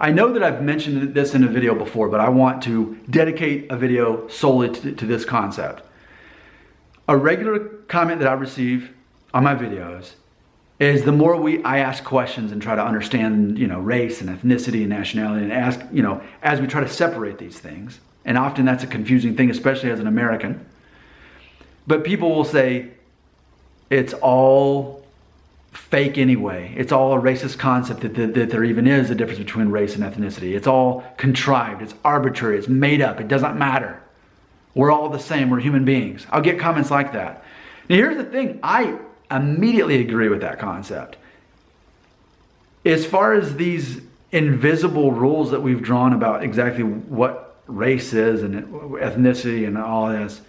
I know that I've mentioned this in a video before, but I want to dedicate a video solely to this concept. A regular comment that I receive on my videos is the more I ask questions and try to understand, race and ethnicity and nationality, and ask, as we try to separate these things, and often that's a confusing thing, especially as an American. But people will say, it's all fake anyway. It's all a racist concept that there even is a difference between race and ethnicity. It's all contrived, it's arbitrary, it's made up, it doesn't matter. We're all the same, we're human beings. I'll get comments like that. Now here's the thing, I immediately agree with that concept. As far as these invisible rules that we've drawn about exactly what race is and ethnicity and all this,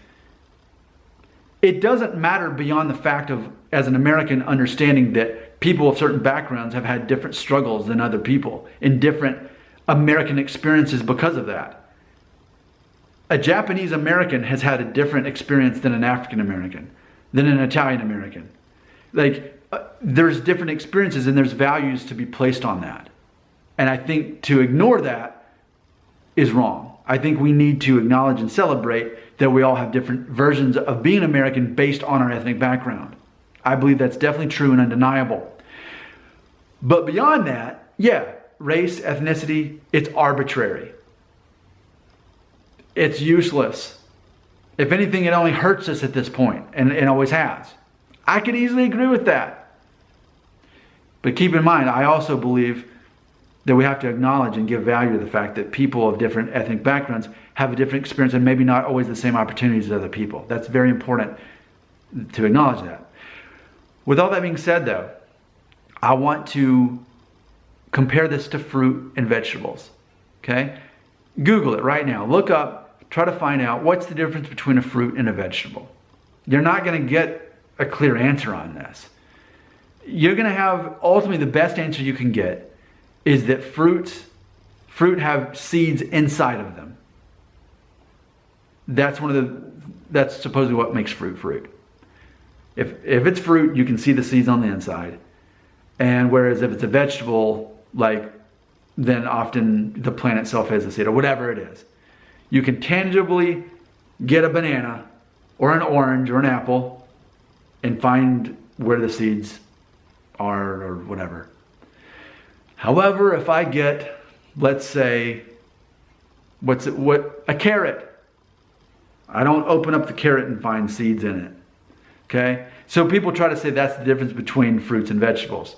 it doesn't matter beyond the fact of, as an American, understanding that people of certain backgrounds have had different struggles than other people in different American experiences because of that. A Japanese American has had a different experience than an African American, than an Italian American. There's different experiences and there's values to be placed on that. And I think to ignore that is wrong. I think we need to acknowledge and celebrate that we all have different versions of being American based on our ethnic background. I believe that's definitely true and undeniable. But beyond that, yeah, race, ethnicity, it's arbitrary. It's useless. If anything, it only hurts us at this point, and it always has. I could easily agree with that. But keep in mind, I also believe that we have to acknowledge and give value to the fact that people of different ethnic backgrounds have a different experience and maybe not always the same opportunities as other people. That's very important to acknowledge that. With all that being said though, I want to compare this to fruit and vegetables, okay? Google it right now. Look up, try to find out what's the difference between a fruit and a vegetable. You're not going to get a clear answer on this. You're going to have, ultimately the best answer you can get is that fruit have seeds inside of them. That's supposedly what makes fruit. If it's fruit, you can see the seeds on the inside. And whereas if it's a vegetable, then often the plant itself has a seed or whatever it is. You can tangibly get a banana or an orange or an apple and find where the seeds are or whatever. However, if I get, let's say, a carrot, I don't open up the carrot and find seeds in it. Okay? So people try to say that's the difference between fruits and vegetables.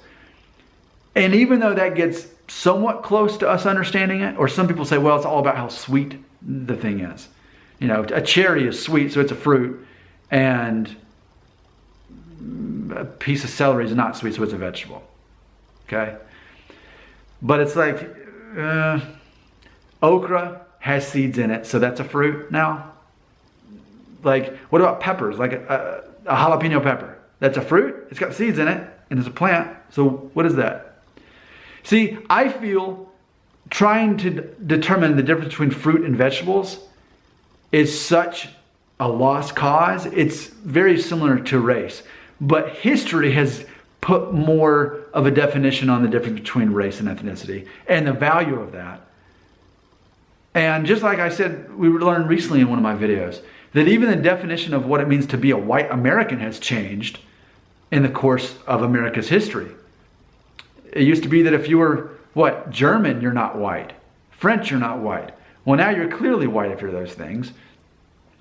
And even though that gets somewhat close to us understanding it, or some people say, well, it's all about how sweet the thing is. A cherry is sweet, so it's a fruit, and a piece of celery is not sweet, so it's a vegetable. Okay? But it's like okra has seeds in it, so that's a fruit now. What about peppers? Like a jalapeno pepper. That's a fruit. It's got seeds in it, and it's a plant. So what is that? See, I feel trying to determine the difference between fruit and vegetables is such a lost cause. It's very similar to race. But history has put more of a definition on the difference between race and ethnicity and the value of that. And just like I said, we learned recently in one of my videos that even the definition of what it means to be a white American has changed in the course of America's history. It used to be that if you were, German, you're not white. French, you're not white. Well, now you're clearly white if you're those things.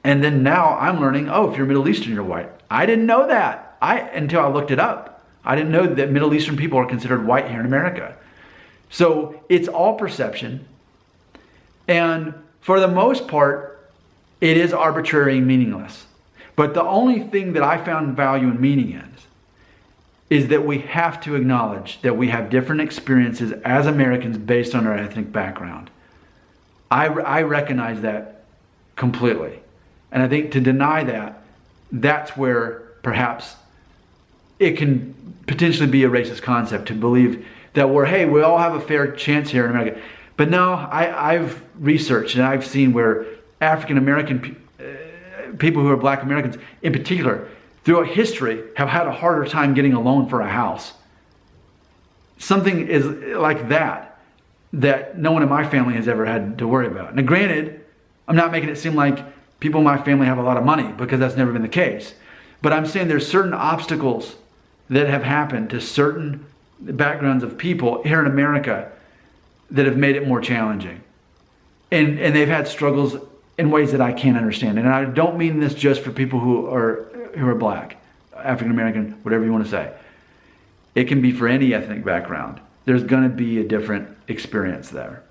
And then now I'm learning, if you're Middle Eastern, you're white. I didn't know that until I looked it up. I didn't know that Middle Eastern people are considered white here in America. So it's all perception. And for the most part, it is arbitrary and meaningless. But the only thing that I found value and meaning in is that we have to acknowledge that we have different experiences as Americans based on our ethnic background. I recognize that completely. And I think to deny that, that's where perhaps it can potentially be a racist concept to believe that we all have a fair chance here in America. But no, I've researched and I've seen where African American people who are Black Americans in particular, throughout history, have had a harder time getting a loan for a house. Something is like that. that no one in my family has ever had to worry about. Now granted, I'm not making it seem like people in my family have a lot of money, because that's never been the case. But I'm saying there's certain obstacles that have happened to certain backgrounds of people here in America that have made it more challenging. And they've had struggles in ways that I can't understand. And I don't mean this just for people who are black, African American, whatever you want to say. It can be for any ethnic background. There's going to be a different experience there.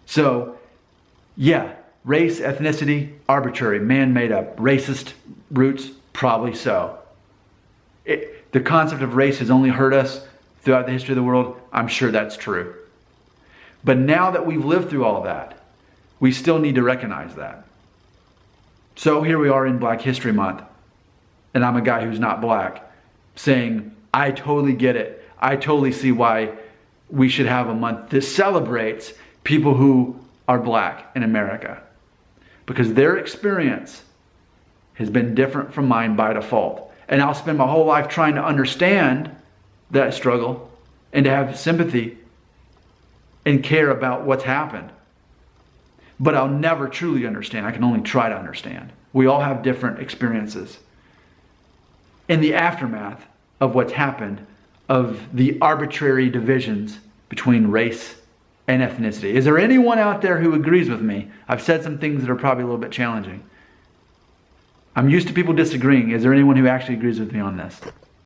So, yeah, race, ethnicity, arbitrary, man-made up. Racist roots, probably so. The concept of race has only hurt us throughout the history of the world. I'm sure that's true. But now that we've lived through all that, we still need to recognize that. So here we are in Black History Month, and I'm a guy who's not black, saying, I totally get it. I totally see why we should have a month that celebrates people who are black in America, because their experience has been different from mine by default. And I'll spend my whole life trying to understand that struggle and to have sympathy and care about what's happened. But I'll never truly understand. I can only try to understand. We all have different experiences. In the aftermath of what's happened, of the arbitrary divisions between race and ethnicity. Is there anyone out there who agrees with me? I've said some things that are probably a little bit challenging. I'm used to people disagreeing. Is there anyone who actually agrees with me on this?